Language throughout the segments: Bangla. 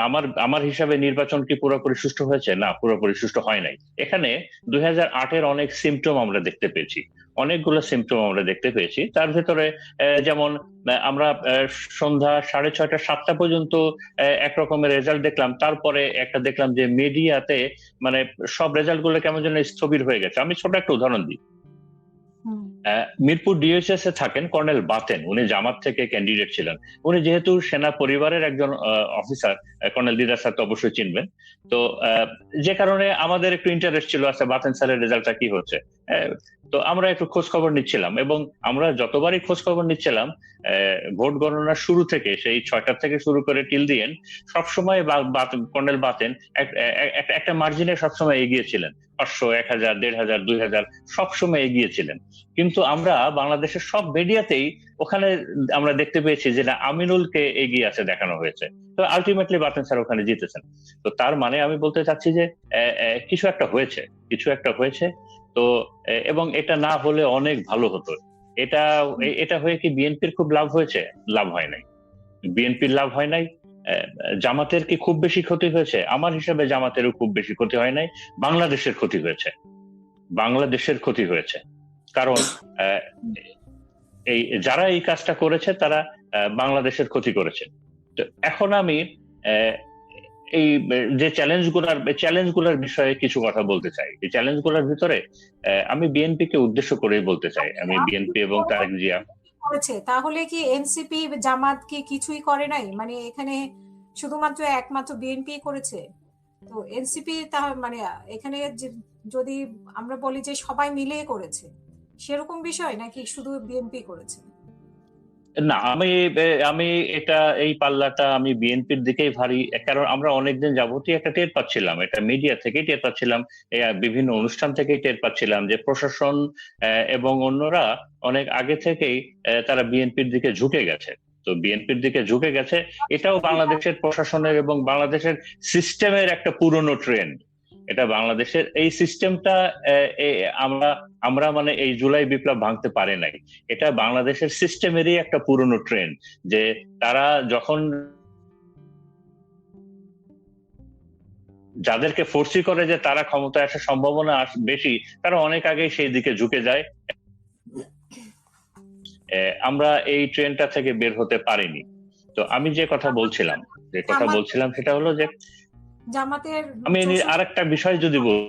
আমার আমার হিসাবে নির্বাচন কি পুরোপুরি সুষ্ঠু হয়েছে? না, পুরোপুরি সুষ্ঠু হয় নাই। এখানে 2008-এর অনেক সিমটম আমরা দেখতে পেয়েছি, অনেকগুলো সিমটম আমরা দেখতে পেয়েছি। তার ভেতরে যেমন আমরা সন্ধ্যা 6:30 7টা পর্যন্ত এক রকমের রেজাল্ট দেখলাম, তারপরে একটা দেখলাম যে মিডিয়াতে মানে সব রেজাল্ট গুলো কেমন যেন স্থবির হয়ে গেছে। আমি ছোট একটা উদাহরণ দিই। হুম। মিরপুর ডিএইচএস এ থাকেন কর্নেল বাতেন, উনি জামাত থেকে ক্যান্ডিডেট ছিলেন। উনি যেহেতু সেনা পরিবারের একজন অফিসার, কর্নেল দিদার স্যার তো অবশ্যই চিনবেন। তো যে কারণে আমাদের একটু ইন্টারেস্ট ছিল, আচ্ছা বাতেন স্যারের রেজাল্টটা কি হচ্ছে। আহ, তো আমরা একটু খোঁজ খবর নিচ্ছিলাম, এবং আমরা যতবারই খোঁজ খবর নিচ্ছিলাম ভোট গণনার শুরু থেকে, সেই 6টা থেকে শুরু করে টিল দি এন্ড, সবসময় কর্নেল বাতেন একটা মার্জিনে সবসময় এগিয়ে ছিলেন। 500, 1000, 1500, 2000 সবসময় এগিয়ে ছিলেন। কিন্তু আমরা বাংলাদেশের সব মিডিয়াতেই ওখানে আমরা দেখতে পেয়েছি যে না, আমিনুলকে এগিয়ে আছে দেখানো হয়েছে। তো আলটিমেটলি বাতেন স্যার ওখানে জিতেছেন। তো তার মানে আমি বলতে চাচ্ছি যে কিছু একটা হয়েছে, কিছু একটা হয়েছে। তো এবং এটা না হলে অনেক ভালো হতো। এটা এটা হয়ে কি বিএনপির খুব লাভ হয়েছে? লাভ হয় নাই। বিএনপির লাভ হয় নাই। জামাতের কি খুব বেশি ক্ষতি হয়েছে? আমার হিসাবে জামাতেরও খুব বেশি ক্ষতি হয় নাই। বাংলাদেশের ক্ষতি হয়েছে, বাংলাদেশের ক্ষতি হয়েছে। কারণ আহ, এই যারা এই কাজটা করেছে তারা বাংলাদেশের ক্ষতি করেছে। তো এখন আমি আহ, এই যে চ্যালেঞ্জগুলোর বিষয়ে কিছু কথা বলতে চাই। এই চ্যালেঞ্জগুলোর ভিতরে আমি বিএনপি কে উদ্দেশ্য করেই বলতে চাই। আমি বিএনপি এবং তারেক জিয়া করেছে, তাহলে কি এনসিপি জামাত কি কিছুই করে নাই? মানে এখানে শুধুমাত্র একমাত্র বিএনপি করেছে? তো এনসিপি মানে এখানে যদি আমরা বলি যে সবাই মিলে করেছে, সেরকম বিষয় নাকি শুধু বিএনপি করেছে? না, আমি এটা এই পাল্লাটা আমি বিএনপির দিকেই ভারী। কারণ আমরা অনেকদিন যাবতীয় একটা টের পাচ্ছিলাম, এটা মিডিয়া থেকেই টের পাচ্ছিলাম, বিভিন্ন অনুষ্ঠান থেকেই টের পাচ্ছিলাম যে প্রশাসন এবং অন্যরা অনেক আগে থেকেই তারা বিএনপির দিকে ঝুঁকে গেছে। তো বিএনপির দিকে ঝুঁকে গেছে, এটাও বাংলাদেশের প্রশাসনের এবং বাংলাদেশের সিস্টেমের একটা পুরনো ট্রেন্ড। এটা বাংলাদেশের এই সিস্টেমটা আমরা আমরা মানে এই জুলাই বিপ্লব ভাঙতে পারে নাই। এটা বাংলাদেশের সিস্টেমেরই একটা পুরনো ট্রেন্ড, যে তারা যখন যাদেরকে ফোর্সি করে যে তারা ক্ষমতায় আসার সম্ভাবনা বেশি, তারা অনেক আগেই সেই দিকে ঝুঁকে যায়। আমরা এই ট্রেনটা থেকে বের হতে পারিনি। তো আমি যে কথা বলছিলাম সেটা হলো যে জামাতের আমি আরেকটা বিষয় যদি বল,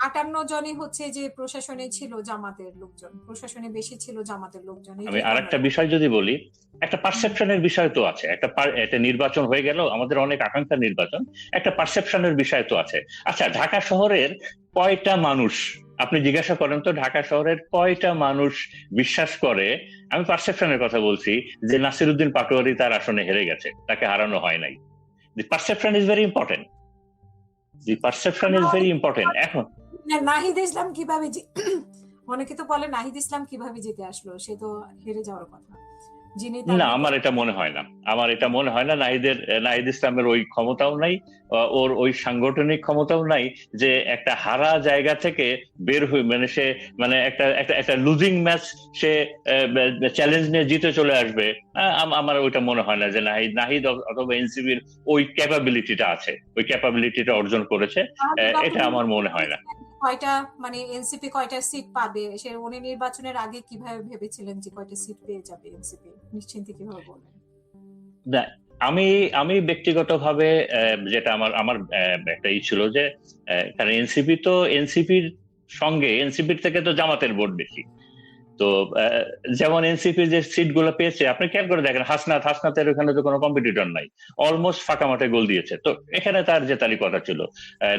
58 জনই হচ্ছে যে প্রশাসনে ছিল জামাতের লোকজন, প্রশাসনে বেশি ছিল জামাতের লোকজন। আমি আরেকটা বিষয় যদি বলি, একটা পারসেপশনের বিষয় তো আছে। একটা নির্বাচন হয়ে গেল, আমাদের অনেক আকাঙ্ক্ষার নির্বাচন, একটা পারসেপশনের বিষয় তো আছে। আচ্ছা, ঢাকা শহরের কয়টা মানুষ, আপনি জিজ্ঞাসা করেন তো, ঢাকা শহরের কয়টা মানুষ বিশ্বাস করে, আমি পারসেপশনের কথা বলছি, যে নাসিরউদ্দিন পাটোয়ারি তার আসনে হেরে গেছে, তাকে হারানো হয় নাই। The perception is very important. The perception is very important. এখন নাহিদ ইসলাম কিভাবে অনেকে তো বলে নাহিদ ইসলাম কিভাবে জিতে আসলো, সে তো হেরে যাওয়ার কথা। না, আমার এটা মনে হয় না। নাহিদ ইসলামের ওই ক্ষমতাও নাই, ওর ওই সাংগঠনিক ক্ষমতাও নাই যে একটা হারা জায়গা থেকে বের হয়ে, মানে সে মানে একটা একটা একটা লুজিং ম্যাচ সে চ্যালেঞ্জ নিয়ে জিতে চলে আসবে। আমার ওইটা মনে হয় না যে নাহিদ অথবা এনসিবির ওই ক্যাপাবিলিটিটা আছে, ওই ক্যাপাবিলিটিটা অর্জন করেছে। এটা আমার মনে হয় না। কয়টা মানে এনসিপি কয়টা সিট পাবে, সে উনি নির্বাচনের আগে কিভাবে ভেবেছিলেন যে কয়টা সিট পেয়ে যাবে এনসিপি, নিশ্চিন্তে কিভাবে বলবেন? না, আমি আমি ব্যক্তিগতভাবে যেটা আমার আমার একটা ছিল যে কারণ এনসিপির এনসিপির থেকে তো জামাতের ভোট বেশি। তো যেমন এনসিপি যে সিট গুলো পেয়েছে, আপনি খেয়াল করে দেখেন, হাসনাতের ওখানে তো কোনো কম্পিটিটর নাই, অলমোস্ট ফাঁকা মাঠে গোল দিয়েছে। তো এখানে তার জেতারই কথা ছিল।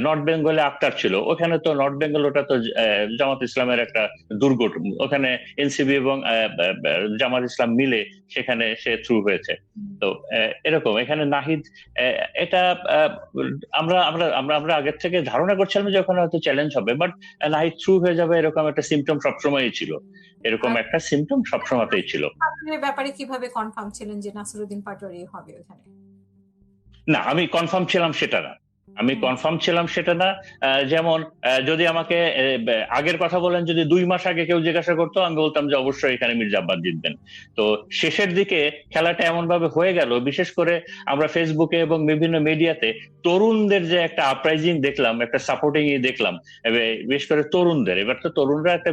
নর্থ বেঙ্গলে আক্তার ছিল, ওখানে তো নর্থ বেঙ্গল ওটা তো জামাত ইসলামের একটা দুর্গ। ওখানে এনসিপি এবং জামাত ইসলাম মিলে সেখানে সে থ্রু হয়েছে। তো এরকম এখানে নাহিদ, এটা আমরা আমরা আমরা আমরা আগের থেকে ধারণা করছিলাম যে ওখানে হয়তো চ্যালেঞ্জ হবে, বাট নাহিদ থ্রু হয়ে যাবে এরকম একটা সিমটম সবসময়ই ছিল। এরকম একটা সিমটম সবসময়তেই ছিল। ব্যাপারে কিভাবে কনফার্ম ছিলেন যে নাসিরউদ্দিন পাটোয়ারি হবে ওখানে? না, আমি কনফার্ম ছিলাম সেটা না। আমি কনফার্ম ছিলাম সেটা না। যেমন যদি আমাকে আগের কথা বলেন, যদি 2 মাস আগে কেউ জিজ্ঞাসা করতো, আমি বলতাম যে অবশ্যই এখানে মির্জা আব্বাস জিতবেন। তো শেষের দিকে খেলাটা এমন ভাবে হয়ে গেল, বিশেষ করে আমরা ফেসবুকে এবং বিভিন্ন মিডিয়াতে তরুণদের যে একটা আপরাইজিং দেখলাম, একটা সাপোর্টিং দেখলাম, বিশেষ করে তরুণদের। এবার তো তরুণরা একটা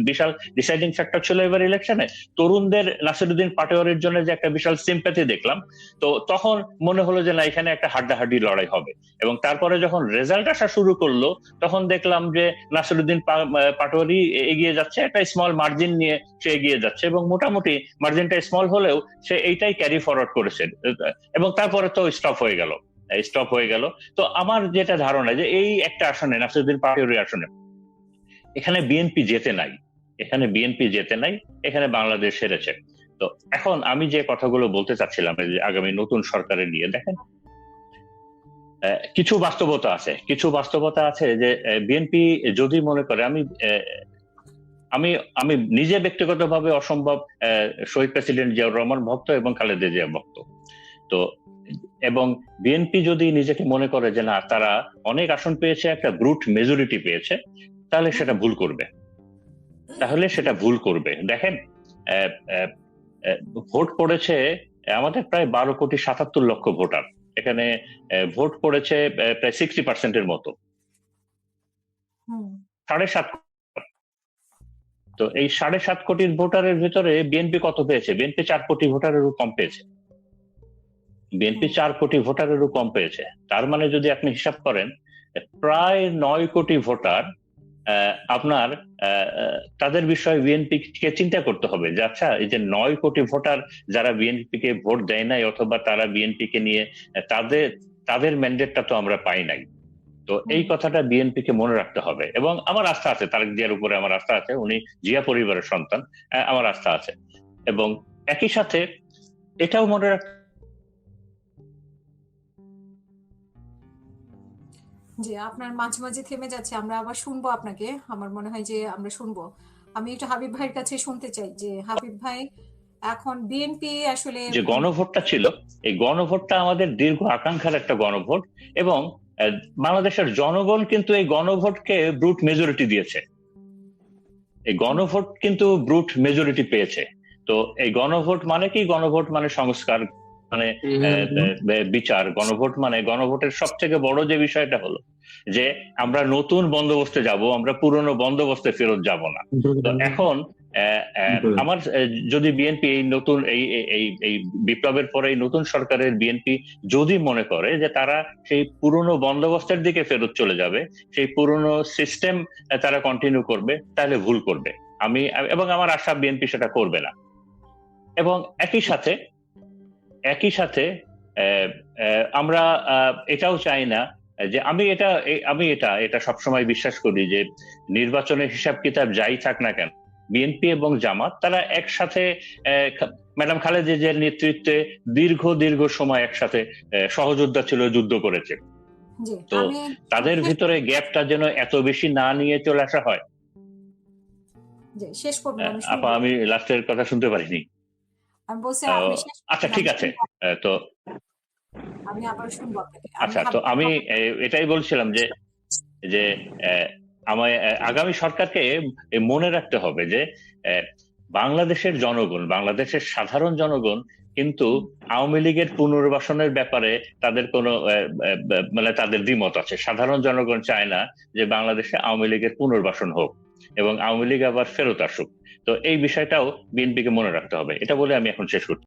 বিশাল ডিসাইডিং ফ্যাক্টর ছিল এবার ইলেকশনে। তরুণদের নাসিরুদ্দিন পাটোয়ারির জন্য যে একটা বিশাল সিম্প্যাথি দেখলাম, তো তখন মনে হলো যে না, এখানে একটা হাড্ডাহাড্ডি লড়াই হবে। এবং তারপরে যখন রেজাল্ট আসা শুরু করলো, তখন দেখলাম যে নাসিরুদ্দিন পাটোয়ারি এগিয়ে যাচ্ছে, একটা স্মল মার্জিন নিয়ে সে এগিয়ে যাচ্ছে, এবং মোটামুটি মার্জিনটা স্মল হলেও সে এইটাই ক্যারি ফরওয়ার্ড করেছে। এবং তারপরে তো স্টপ হয়ে গেল। তো আমার যেটা ধারণা যে এই একটা আসনে, নাসিরুদ্দিন পাটোয়ারি আসনে, এখানে বিএনপি জেতে নাই, এখানে বাংলাদেশ হেরেছে। তো এখন আমি যে কথাগুলো বলতে চাচ্ছিলাম যে আগামী নতুন সরকারের নিয়ে, দেখেন কিছু বাস্তবতা আছে যে বিএনপি যদি মনে করে, আমি আমি নিজে ব্যক্তিগতভাবে অসম্ভব শহীদ প্রেসিডেন্ট জিয়াউর রহমান ভক্ত এবং খালেদা জিয়া ভক্ত। তো এবং বিএনপি যদি নিজেকে মনে করে যে না, তারা অনেক আসন পেয়েছে, একটা ব্রুট মেজরিটি পেয়েছে, তাহলে সেটা ভুল করবে। দেখেন, ভোট পড়েছে আমাদের প্রায় 12,77,00,000 ভোটার। এখানে ভোট পড়েছে প্রায় 60% মতো, 7.5। তো এই 7.5 কোটির ভোটারের ভিতরে বিএনপি কত পেয়েছে? বিএনপি 4 কোটি ভোটারেরও কম পেয়েছে। তার মানে যদি আপনি হিসাব করেন, প্রায় 9 কোটি ভোটার আপনার তাদের বিষয়ে বিএনপি কে চিন্তা করতে হবে যে আচ্ছা, এই যে 9 কোটি ভোটার যারা বিএনপি কে ভোট দেয় নাই, অথবা তারা বিএনপি কে নিয়ে তাদের ম্যান্ডেটটা তো আমরা পাই নাই। তো এই কথাটা বিএনপি কে মনে রাখতে হবে। এবং আমার আস্থা আছে তারেক জিয়ার উপরে, আমার আস্থা আছে, উনি জিয়া পরিবারের সন্তান, আমার আস্থা আছে। এবং একই সাথে এটাও মনে রাখতে, জি, আপনার মাঝে মাঝে থেমে যাচ্ছে, আমরা আবার শুনবো আপনাকে। আমার মনে হয় যে আমরা শুনবো। আমি একটু হাবিব ভাইয়ের কাছে শুনতে চাই যে হাবিব ভাই, এখন বিএনপি আসলে যে গণভোটটা ছিল, এই গণভোটটা আমাদের দীর্ঘ আকাঙ্ক্ষার একটা গণভোট, এবং বাংলাদেশের জনগণ কিন্তু এই গণভোটকে ব্রুট মেজরিটি দিয়েছে। এই গণভোট কিন্তু ব্রুট মেজরিটি পেয়েছে। তো এই গণভোট মানে কি? গণভোট মানে সংস্কার, মানে বিচার। গণভোটের সব থেকে বড় যে বিষয়টা হলো যে আমরা নতুন বন্দোবস্তে যাব, আমরা পুরনো বন্দোবস্তে ফেরত যাব না। তো এখন আমার যদি বিএনপি এই নতুন এই বিপ্লবের পরে এই নতুন সরকারের বিএনপি যদি মনে করে যে তারা সেই পুরনো বন্দোবস্তের দিকে ফেরত চলে যাবে, সেই পুরনো সিস্টেম তারা কন্টিনিউ করবে, তাহলে ভুল করবে। এবং আমার আশা বিএনপি সেটা করবে না। এবং একই সাথে আমরা এটাও চাই না যে, আমি এটা সবসময় বিশ্বাস করি যে নির্বাচনের হিসাব কিতাব যাই থাক না কেন, বিএনপি এবং জামাত তারা একসাথে, ম্যাডাম খালেদা জিয়ার নেতৃত্বে দীর্ঘ সময় একসাথে সহযোদ্ধা ছিল, যুদ্ধ করেছে। তো তাদের ভিতরে গ্যাপটা যেন এত বেশি না নিয়ে চলে আসা হয়। শেষ করব আমি লাস্টের কথা শুনতে পারিনি। আচ্ছা, ঠিক আছে। তো আমি আবার শুনবো আপনাকে। আচ্ছা, তো আমি এটাই বলছিলাম যে আমায় আগামী সরকারকে মনে রাখতে হবে যে বাংলাদেশের সাধারণ জনগণ কিন্তু আওয়ামী লীগের পুনর্বাসনের ব্যাপারে তাদের কোনো মানে তাদের দ্বিমত আছে। সাধারণ জনগণ চায় না যে বাংলাদেশে আওয়ামী লীগের পুনর্বাসন হোক এবং আওয়ামী লীগ আবার ফেরত আসুক। তো এই বিষয়টাও বিএনপিকে মনে রাখতে হবে। এটা বলে আমি এখন শেষ করছি।